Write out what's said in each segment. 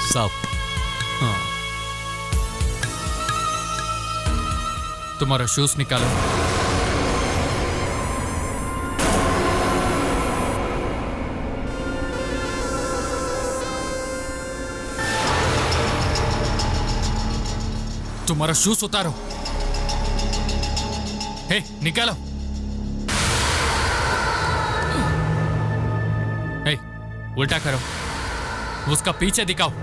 साहब, तुम्हारा शूज निकालो। तुम्हारा शूज उतारो। हे, निकालो। हे, उल्टा करो। उसका पीछे दिखाओ।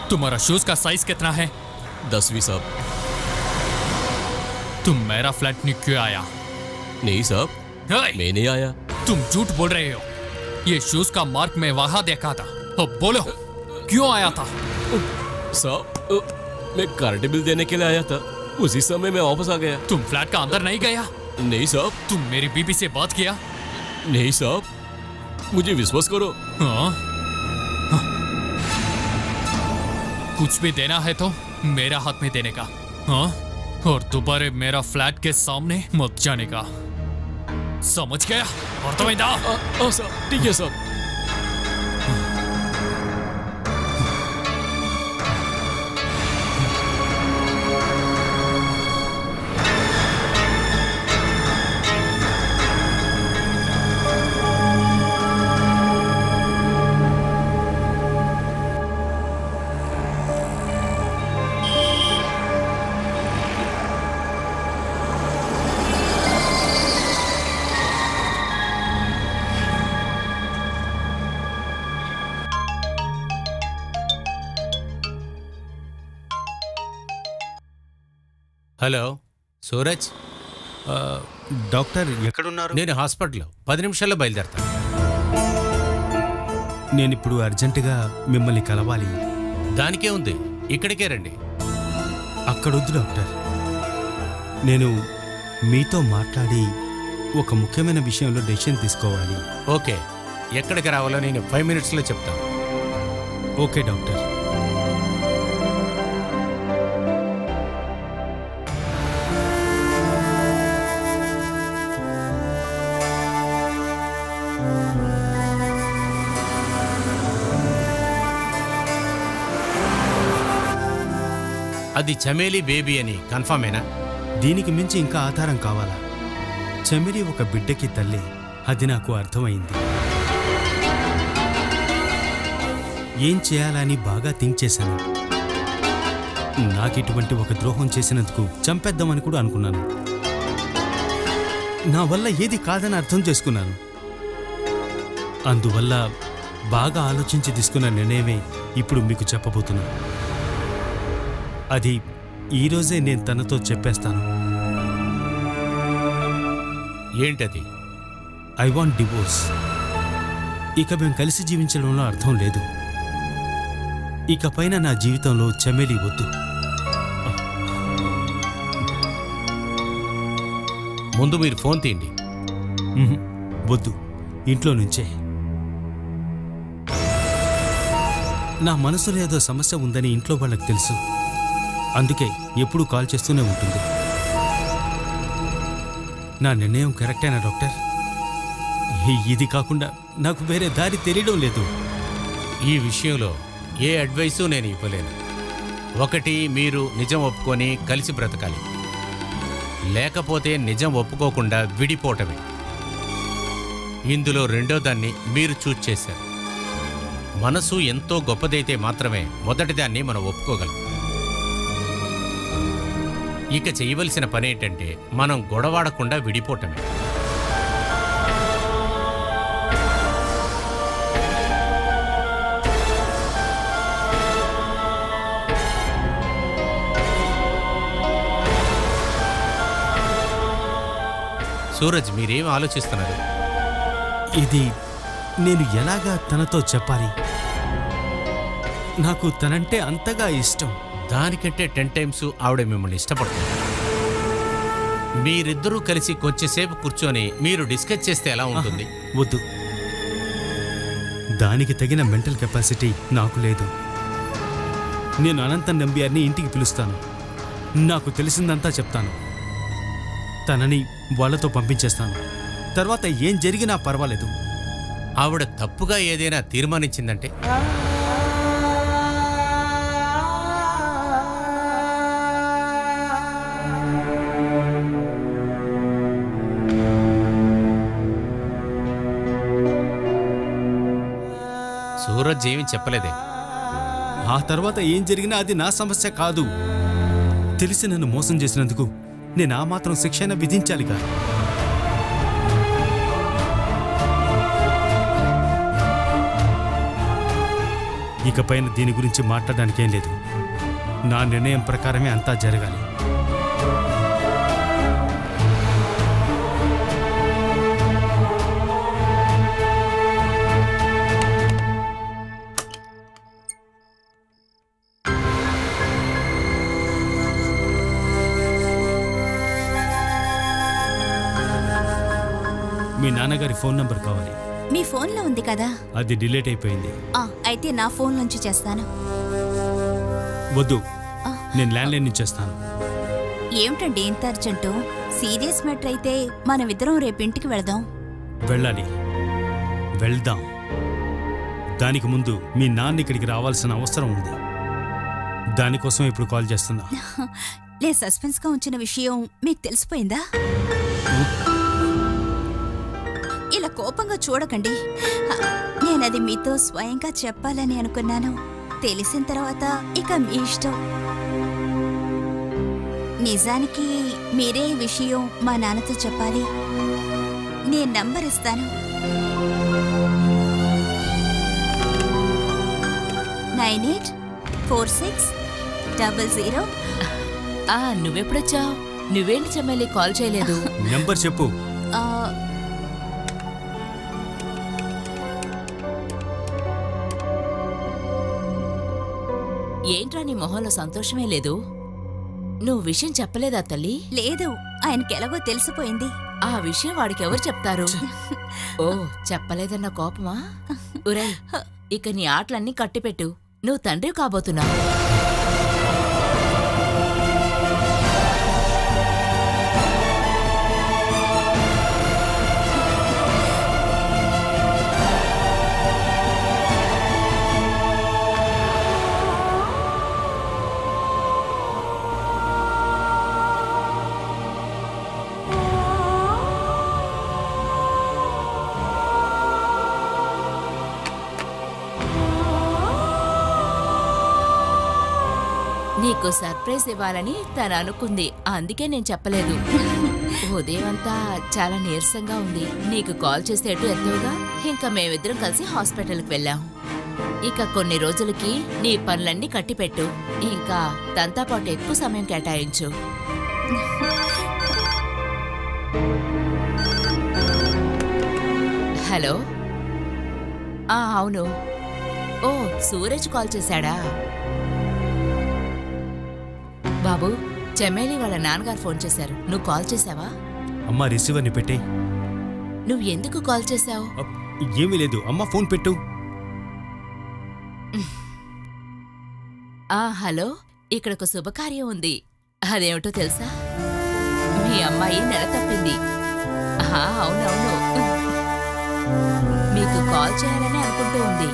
तुम्हारा शूज का साइज कितना है? 10वीं साहब। तुम मेरा फ्लैट में क्यों आया? नहीं साहब, मैं नहीं आया। तुम झूठ बोल रहे हो। ये शूज का मार्क मैं वहां देखा था। अब बोलो, क्यों आया था? साहब, मैं कार्ड बिल देने के लिए आया था। उसी समय मैं वापस आ गया। तुम फ्लैट का अंदर नहीं गया? नहीं साहब। तुम मेरी बीबी से बात किया? नहीं साहब, मुझे विश्वास करो। हाँ? कुछ भी देना है तो मेरा हाथ में देने का। हाँ? और दोबारा मेरा फ्लैट के सामने मत जाने का। समझ गया? और तो साहब, ठीक है साहब। హలో సూరజ్, డాక్టర్ ఎక్కడున్నారు? నేను హాస్పిటల్లో 10 నిమిషాల్లో బయలుదేరతాను. నేనిప్పుడు అర్జెంటుగా మిమ్మల్ని కలవాలి. దానికే ఉంది, ఇక్కడికే రండి. అక్కడొద్దు డాక్టర్, నేను మీతో మాట్లాడి ఒక ముఖ్యమైన విషయంలో డెసిషన్ తీసుకోవాలి. ఓకే, ఎక్కడికి రావాలో నేను 5 మినిట్స్లో చెప్తాను. Okay doctor. అది చమేలి బేబీ అని కన్ఫర్మేనా? దీనికి మించి ఇంకా ఆధారం కావాలా? చమేలి ఒక బిడ్డకి తల్లి, అది నాకు అర్థమైంది. ఏం చేయాలని బాగా థింక్ చేశాను. నాకిటువంటి ఒక ద్రోహం చేసినందుకు చంపేద్దామని కూడా అనుకున్నాను. నా వల్ల ఏది కాదని అర్థం చేసుకున్నాను. అందువల్ల బాగా ఆలోచించి తీసుకున్న నిర్ణయమే ఇప్పుడు మీకు చెప్పబోతున్నాను. అది ఈరోజే నేను తనతో చెప్పేస్తాను. ఏంటది? I want divorce. ఇక మేము కలిసి జీవించడంలో అర్థం లేదు. ఇకపైన నా జీవితంలో చమేలి వద్దు. ముందు మీరు ఫోన్ తీయండి. వద్దు, ఇంట్లో నుంచే. నా మనసులో ఏదో సమస్య ఉందని ఇంట్లో వాళ్ళకి తెలుసు. అందుకే ఎప్పుడూ కాల్ చేస్తూనే ఉంటుంది. నా నిర్ణయం కరెక్టేనా డాక్టర్? ఇది కాకుండా నాకు వేరే దారి తెలియడం లేదు. ఈ విషయంలో ఏ అడ్వైసు నేను ఇవ్వలేను. ఒకటి, మీరు నిజం ఒప్పుకొని కలిసి బ్రతకాలి. లేకపోతే నిజం ఒప్పుకోకుండా విడిపోవటమే. ఇందులో రెండో దాన్ని మీరు చూజ్ చేశారు. మనసు ఎంతో గొప్పదైతే మాత్రమే మొదటిదాన్ని మనం ఒప్పుకోగలం. ఇక చేయవలసిన పనేంటంటే మనం గొడవాడకుండా విడిపోవటమే. సూరజ్, మీరేం ఆలోచిస్తున్నారు? ఇది నేను ఎలాగా తనతో చెప్పాలి? నాకు తనంటే అంతగా ఇష్టం. దానికంటే 10 టైమ్స్ ఆవిడ మిమ్మల్ని ఇష్టపడుతుంది. మీరిద్దరూ కలిసి కొంచెంసేపు కూర్చొని మీరు డిస్కస్ చేస్తే ఎలా ఉంటుంది? వద్దు, దానికి తగిన మెంటల్ కెపాసిటీ నాకు లేదు. నేను అనంతన్ నంబియార్ని ఇంటికి పిలుస్తాను, నాకు తెలిసిందంతా చెప్తాను, తనని వాళ్ళతో పంపించేస్తాను. తర్వాత ఏం జరిగినా పర్వాలేదు. ఆవిడ తప్పుగా ఏదైనా తీర్మానించిందంటే? సూరజ్ ఏమీ చెప్పలేదే. ఆ తర్వాత ఏం జరిగినా అది నా సమస్య కాదు. తెలిసి నన్ను మోసం చేసినందుకు నేను ఆ మాత్రం శిక్షణ విధించాలిగా. ఇకపైన దీని గురించి మాట్లాడడానికేం లేదు. నా నిర్ణయం ప్రకారమే అంతా జరగాలి. మీ నాన్నగారి ఫోన్ నంబర్ కావాలి. మీ ఫోన్లో ఉంది కదా? అది డిలీట్ అయిపోయింది. అయితే నా ఫోన్ నుంచి చేస్తాను. వద్దు, నేను ల్యాండ్లైన్ నుంచి చేస్తాను. ఏమిటండి ఇంత అర్జెంటు? సీరియస్ మ్యాటర్ అయితే మనమిద్దరం రేపు ఇంటికి వెళదాం. వెళ్ళాలి, వెళ్దాం. దానికి ముందు మీ నాన్న ఇక్కడికి రావాల్సిన అవసరం ఉంది. దానికోసం ఇప్పుడు కాల్ చేస్తున్నా. లే, సస్పెన్స్గా ఉంచిన విషయం మీకు తెలిసిపోయిందా? ఇలా కోపంగా చూడకండి. నేనది మీతో స్వయంగా చెప్పాలని అనుకున్నాను. తెలిసిన తర్వాత ఇక మీ ఇష్టం. నిజానికి మీరే ఈ విషయం మా నాన్నతో చెప్పాలి. నేను నంబర్ ఇస్తాను. 984600. నువ్వెప్పుడొచ్చావు? నువ్వేంటి చెమ్మల్లి కాల్ చేయలేదు? నెంబర్ చెప్పు. ఏంట్రా నీ మొహంలో సంతోషమే లేదు? నువ్వు విషయం చెప్పలేదా తల్లి? లేదు, ఆయనకి ఎలాగో తెలిసిపోయింది. ఆ విషయం వాడికి ఎవరు చెప్తారు? ఓ, చెప్పలేదన్న కోపమా? ఉరై, ఇక నీ ఆటలన్నీ కట్టిపెట్టు. నువ్వు తండ్రి కాబోతున్నావు. నీకు సర్ప్రైజ్ ఇవ్వాలని తను అనుకుంది, అందుకే నేను చెప్పలేదు. ఉదయమంతా చాలా నీరసంగా ఉంది. నీకు కాల్ చేస్తే ఎటు ఎత్తువుగా. ఇంకా మేమిద్దరం కలిసి హాస్పిటల్కి వెళ్ళాం. ఇక కొన్ని రోజులకి నీ పనులన్నీ కట్టిపెట్టు. ఇంకా తనతో పాటు ఎక్కువ సమయం కేటాయించు. హలో. అవును. ఓ, సూరజ్ కాల్ చేశాడా? బాబు, చెమ్మేలి వాళ్ళ నాన్నగారు ఫోన్ చేశారు. నువ్వు కాల్ చేశావా? అమ్మా, రిసీవర్ని పెట్టే. నువ్వు ఎందుకు కాల్ చేశావు? ఏమీ లేదు, అమ్మ ఫోన్ పెట్టు. హలో, ఇక్కడ ఒక శుభకార్యం ఉంది. అదేమిటో తెలుసా? మీ అమ్మాయి నెల తప్పింది. అవునవును, మీకు కాల్ చేయాలని అనుకుంటూ ఉంది.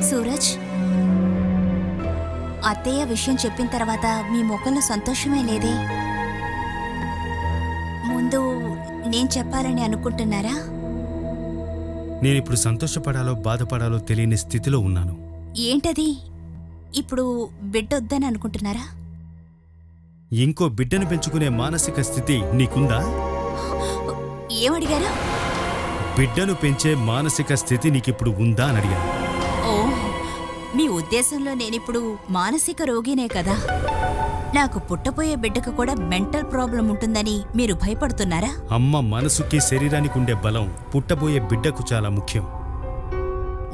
సూరజ్, అత్తయ్య విషయం చెప్పిన తర్వాత మీ ముఖంలో సంతోషమే లేదే? ముందు నేను ఏం చెప్పాలని అనుకుంటున్నారా? నేనిప్పుడు సంతోషపడాలో బాధపడాలో తెలియని స్థితిలో ఉన్నాను. ఏంటది? ఇప్పుడు బిడ్డొద్దని అనుకుంటున్నారా? ఇంకో బిడ్డను పెంచుకునే మానసిక స్థితి నీకుందా? ఏమడిగారా? బిడ్డను పెంచే మానసిక స్థితి నీకిప్పుడు ఉందా అని అడిగాను. ఓ, మీ ఉద్దేశంలో నేనిప్పుడు మానసిక రోగినే కదా? నాకు పుట్టబోయే బిడ్డకు కూడా మెంటల్ ప్రాబ్లం ఉంటుందని మీరు భయపడుతున్నారా? అమ్మ మనసుకి శరీరానికి ఉండే బలం పుట్టబోయే బిడ్డకు చాలా ముఖ్యం.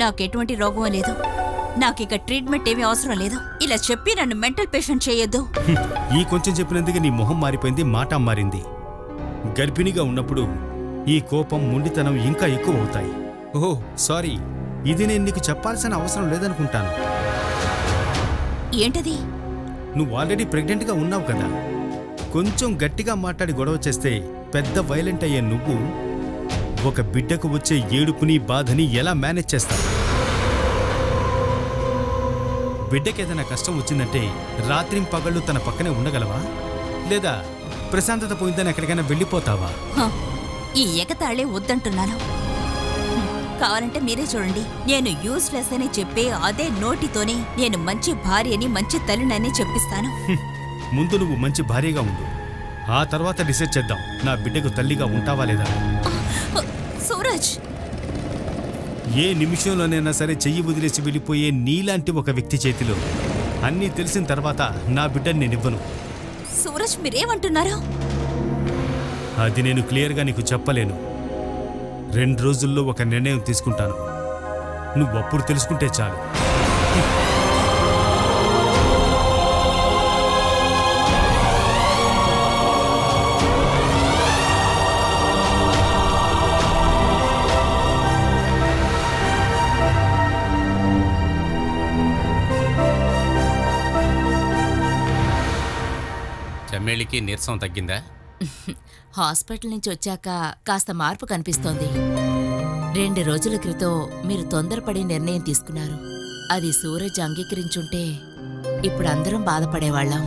నాకెటువంటి రోగం లేదు. నాకిక ట్రీట్మెంట్ ఏమీ అవసరం లేదు. ఇలా చెప్పి నన్ను మెంటల్ పేషెంట్ చేయొద్దు. ఈ కొంచెం చెప్పినందుకు నీ మొహం మారిపోయింది, మాట మారింది. గర్భిణిగా ఉన్నప్పుడు ఈ కోపం, మొండితనం ఇంకా ఎక్కువ అవుతాయి. ఓహో సారీ, ఇది నేను నీకు చెప్పాల్సిన అవసరం లేదనుకుంటాను. ఏంటది? నువ్వు ఆల్రెడీ ప్రెగ్నెంట్గా ఉన్నావు కదా. కొంచెం గట్టిగా మాట్లాడి గొడవ చేస్తే పెద్ద వైలెంట్ అయ్యే నువ్వు ఒక బిడ్డకు వచ్చే ఏడుపుని బాధని ఎలా మేనేజ్ చేస్తావు? బిడ్డకేదైనా కష్టం వచ్చిందంటే రాత్రింపగళ్ళు తన పక్కనే ఉండగలవా? లేదా ప్రశాంతత పోయిందని ఎక్కడికైనా వెళ్ళిపోతావా? ఈ ఎగతాళే వద్దంటున్నాను. కావాలంటే మీరే చూడండి. నేను యూస్లెస్ అని చెప్పే అదే నోటితోనే నేను మంచి భార్యని, మంచి తల్లినని చెప్పిస్తాను. ముందు నువ్వు మంచి భార్యగా ఉండు, ఆ తర్వాత డిసైడ్ చేద్దాం నా బిడ్డకు తల్లిగా ఉంటావా లేదా. సూరజ్, ఏ నిమిషంలోనైనా సరే చెయ్యి వదిలేసి వెళ్ళిపోయే నీలాంటి ఒక వ్యక్తి చేతిలో అన్నీ తెలిసిన తర్వాత నా బిడ్డని నేనివ్వను. సూరజ్ మీరేమంటున్నారా? అది నేను క్లియర్గా నీకు చెప్పలేను. 2 రోజుల్లో ఒక నిర్ణయం తీసుకుంటాను. నువ్వప్పుడు తెలుసుకుంటే చాలు. చెమ్మేళికి నీరసం తగ్గిందా? హాస్పిటల్ నుంచి వచ్చాక కాస్త మార్పు కనిపిస్తోంది. 2 రోజుల క్రితం మీరు తొందరపడి నిర్ణయం తీసుకున్నారు. అది సూరజ్ అంగీకరించుంటే ఇప్పుడు అందరం బాధపడేవాళ్ళం.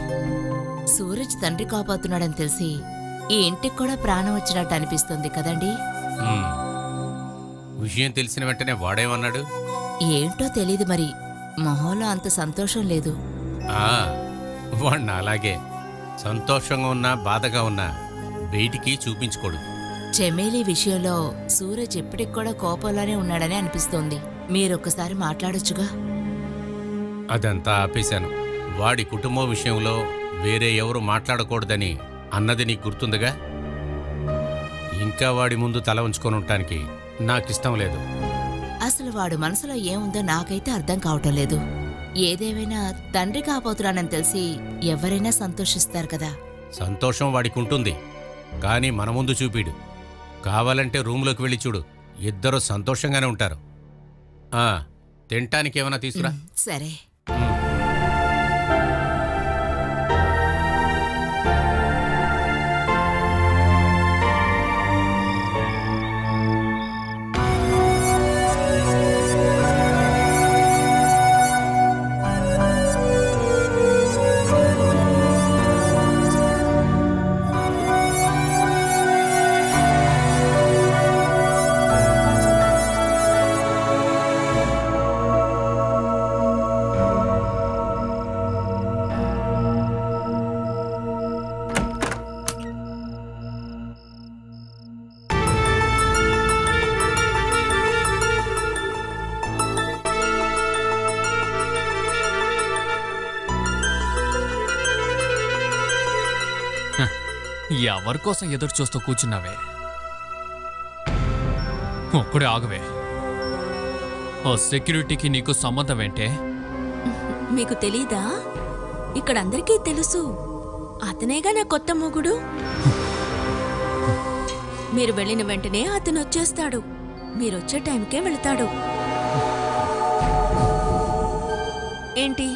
సూరజ్ తండ్రి కాబోతున్నాడని తెలిసి ఈ ఇంటికి కూడా ప్రాణం వచ్చినట్టు అనిపిస్తుంది కదండి. విషయం తెలిసిన వెంటనే వాడేమన్నాడు? ఏంటో తెలీదు మరి, మొహంలో అంత సంతోషం లేదు. వాణ్ణ అలాగే సంతోషంగా ఉన్నా బాధగా ఉన్నా బయటికి చూపించుకోడు. చెమేలి విషయంలో సూరజ్ ఎప్పటికి కూడా కోపంలోనే ఉన్నాడని అనిపిస్తోంది. మీరొక్కసారి మాట్లాడొచ్చుగా. అదంతా ఆపేశాను. వాడి కుటుంబం విషయంలో వేరే ఎవరు మాట్లాడకూడదని అన్నది నీకు గుర్తుందిగా. ఇంకా వాడి ముందు తల ఉంచుకొని ఉండటానికి నాకిష్టం లేదు. అసలు వాడు మనసులో ఏముందో నాకైతే అర్థం కావటం లేదు. ఏదేమైనా తండ్రి కాబోతున్నానని తెలిసి ఎవరైనా సంతోషిస్తారు కదా. సంతోషం వాడికి ఉంటుంది, కానీ మన ముందు చూపిడు. కావాలంటే రూమ్లోకి వెళ్ళి చూడు, ఇద్దరు సంతోషంగానే ఉంటారు. తినటానికి ఏమైనా తీసుకురా. సరే. ఎవరికోసం ఎదురు చూస్తూ కూర్చున్నావే? ఒక్కడే ఆగవే. ఆ సెక్యూరిటీకి నీకు సంబంధం ఏంటే? మీకు తెలీదా? ఇక్కడ అందరికీ తెలుసు, అతనేగా నా కొత్త మొగుడు. మీరు వెళ్ళిన వెంటనే అతను వచ్చేస్తాడు. మీరొచ్చే టైంకే వెళ్తాడు. ఏంటి,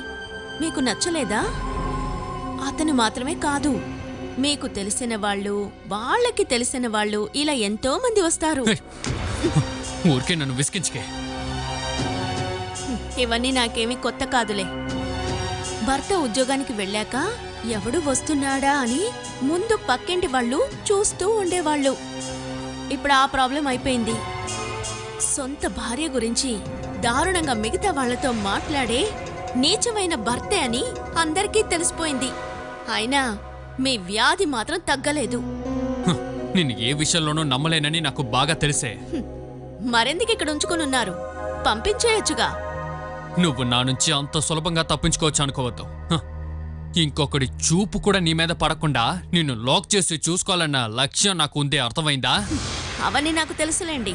మీకు నచ్చలేదా? అతను మాత్రమే కాదు, మీకు తెలిసిన వాళ్ళు, వాళ్ళకి తెలిసిన వాళ్ళు, ఇలా ఎంతో మంది వస్తారు. ఊరికే నన్ను విసిగించుకే. ఇవన్నీ నాకేమీ కొత్త కాదులే. భర్త ఉద్యోగానికి వెళ్ళాక ఎవడు వస్తున్నాడా అని ముందు పక్కింటి వాళ్ళు చూస్తూ ఉండేవాళ్ళు. ఇప్పుడు ఆ ప్రాబ్లం అయిపోయింది. సొంత భార్య గురించి దారుణంగా మిగతా వాళ్లతో మాట్లాడే నీచమైన భర్తే అని అందరికీ తెలిసిపోయింది. అయినా మీ వ్యాధి మాత్రం తగ్గలేదు. నేను ఏ విషయంలోనూ నమ్మలేనని నాకు బాగా తెలిసే. మరెందుకు ఇక్కడ ఉంచుకునున్నారు? పంపించేయొచ్చుగా. నువ్వు నా నుంచి అంత సులభంగా తప్పించుకోవచ్చు అనుకోవద్దు. ఇంకొకటి చూపు కూడా నీ మీద పడకుండా నిన్ను లాక్ చేసి చూసుకోవాలన్న లక్ష్యం నాకు ఉందే, అర్థమైందా? అవన్నీ నాకు తెలుసులేండి.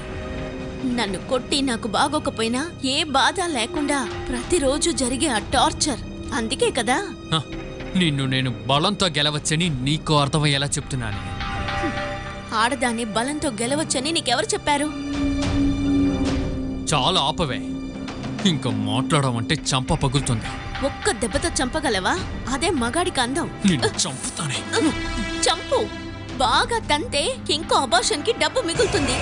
నన్ను కొట్టి నాకు బాగోకపోయినా ఏ బాధ లేకుండా ప్రతిరోజు జరిగే ఆ టార్చర్, అందుకే కదా నిన్ను నేను బలంతో గెలవచ్చని నీకు అర్థమయ్యేలా చెప్తున్నాను. ఆడదాన్ని బలంతో గెలవచ్చని నీకెవరు చెప్పారు? చాలా ఆపవే, ఇంకా మాట్లాడమంటే చంప పగులుతుంది. ఒక్క దెబ్బతో చంపగలవా? అదే మగాడికి అందం. నిన్ను చంపుతానే. చంపు. బాగా తంతే ఇంకో అబార్షన్ కి డబ్బు మిగులుతుంది.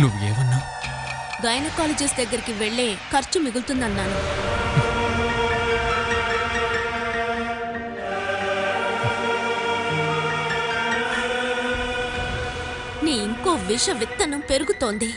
నువ్వేమన్నా? గైనకాలజిస్ట్ దగ్గరికి వెళ్లే ఖర్చు మిగులుతుందన్నాను. నీ ఇంకో విష విత్తనం పెరుగుతోంది.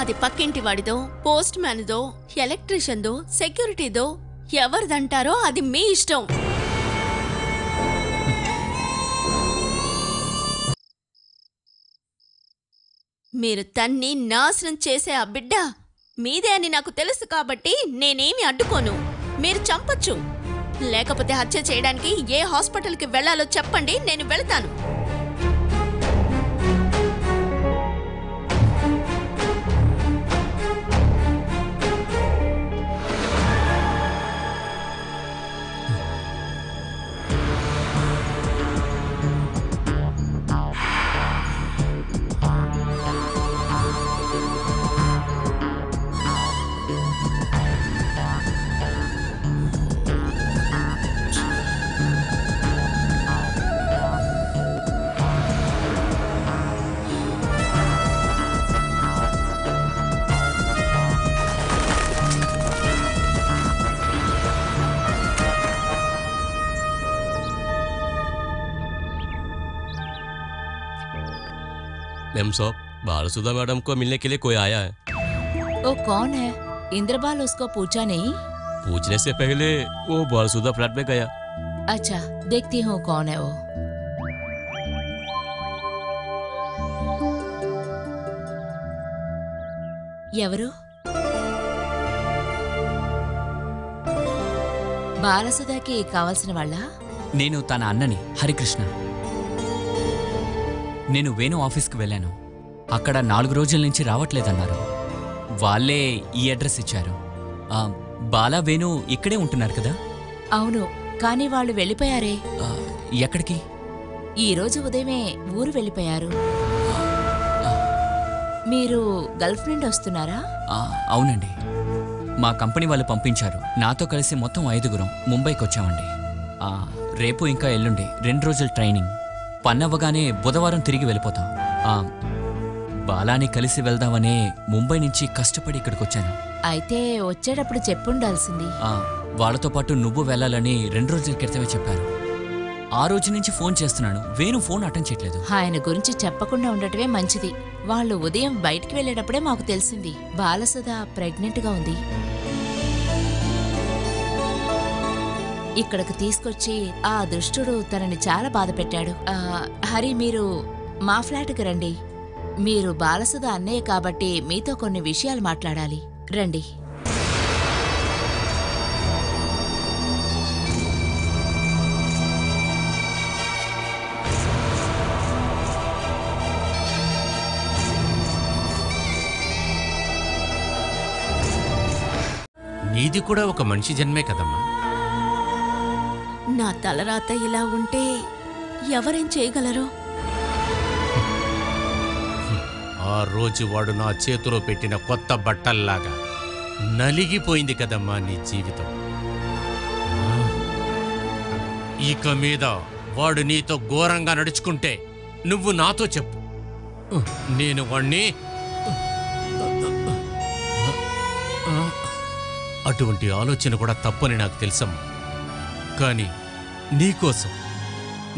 అది పక్కింటి వాడిదో, పోస్ట్ మ్యాన్దో, ఎలక్ట్రీషియన్దో, సెక్యూరిటీదో, ఎవరిదంటారో అది మీ ఇష్టం. మీరు తన్ని నాశనం చేసే ఆ బిడ్డ మీదే అని నాకు తెలుసు కాబట్టి నేనేమి అడ్డుకోను. మీరు చంపొచ్చు, లేకపోతే హత్య చేయడానికి ఏ హాస్పిటల్కి వెళ్లాలో చెప్పండి, నేను వెళతాను. मैम साहब, बालसुधा मैडम को मिलने के लिए कोई आया है। वो कौन है? इंद्रपाल उसको पूछा नहीं? पूछने से पहले वो बालसुधा फ्लैट में गया। अच्छा, देखती हूँ कौन है वो। ఎవరు? బాలసుధాకి కావాల్సిన వాళ్ళ? నేను తన అన్నని, హరికృష్ణ. నేను వేణు ఆఫీస్కి వెళ్ళాను. అక్కడ 4 రోజుల నుంచి రావట్లేదన్నారు. వాళ్ళే ఈ అడ్రస్ ఇచ్చారు. బాలా, వేణు ఇక్కడే ఉంటున్నారు కదా? అవును, కానీ వాళ్ళు వెళ్ళిపోయారే. ఎక్కడికి? ఈరోజు ఉదయమే ఊరు వెళ్ళిపోయారు. మీరు గల్ఫ్ నుండి వస్తున్నారా? అవునండి, మా కంపెనీ వాళ్ళు పంపించారు. నాతో కలిసి మొత్తం 5గురం ముంబైకి వచ్చామండి. రేపు ఇంకా ఎల్లుండి 2 రోజుల ట్రైనింగ్. పన్నవ్వగానే బుధవారం తిరిగి వెళ్ళిపోతాం. బాలాని కలిసి వెళ్దామనే ముంబై నుంచి కష్టపడి ఇక్కడికి వచ్చాను. అయితే వచ్చేటప్పుడు చెప్పుండాల్సింది. వాళ్ళతో పాటు నువ్వు వెళ్ళాలని 2 రోజుల క్రితమే చెప్పారు. ఆ రోజు నుంచి ఫోన్ చేస్తున్నాను, వేణు ఫోన్ అటెండ్ చేయట్లేదు. ఆయన గురించి చెప్పకుండా ఉండటమే మంచిది. వాళ్ళు ఉదయం బయటికి వెళ్ళేటప్పుడే మాకు తెలిసింది బాలసుధ ప్రెగ్నెంట్గా ఉంది. ఇక్కడికి తీసుకొచ్చి ఆ దుష్టుడు తనని చాలా బాధ పెట్టాడు. హరి, మీరు మా ఫ్లాట్కి రండి. మీరు బాలసుధ అన్నయ్య కాబట్టి మీతో కొన్ని విషయాలు మాట్లాడాలి. రండి. నీది కూడా ఒక మనిషి జన్మే కదమ్మా. నా తలరాత ఇలా ఉంటే ఎవరేం చేయగలరు? ఆ రోజు వాడు నా చేతిలో పెట్టిన కొత్త బట్టల్లాగా నలిగిపోయింది కదమ్మా నీ జీవితం. ఇక మీద వాడు నీతో ఘోరంగా నడుచుకుంటే నువ్వు నాతో చెప్పు. నేను వాణ్ణి అటువంటి ఆలోచన కూడా తప్పని నాకు తెలుసమ్మా. కానీ నీకోసం,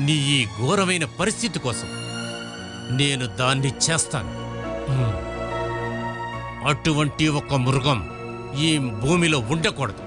నీ ఈ ఘోరమైన పరిస్థితి కోసం నేను దాన్ని చేస్తాను. అటువంటి ఒక మృగం ఈ భూమిలో ఉండకూడదు.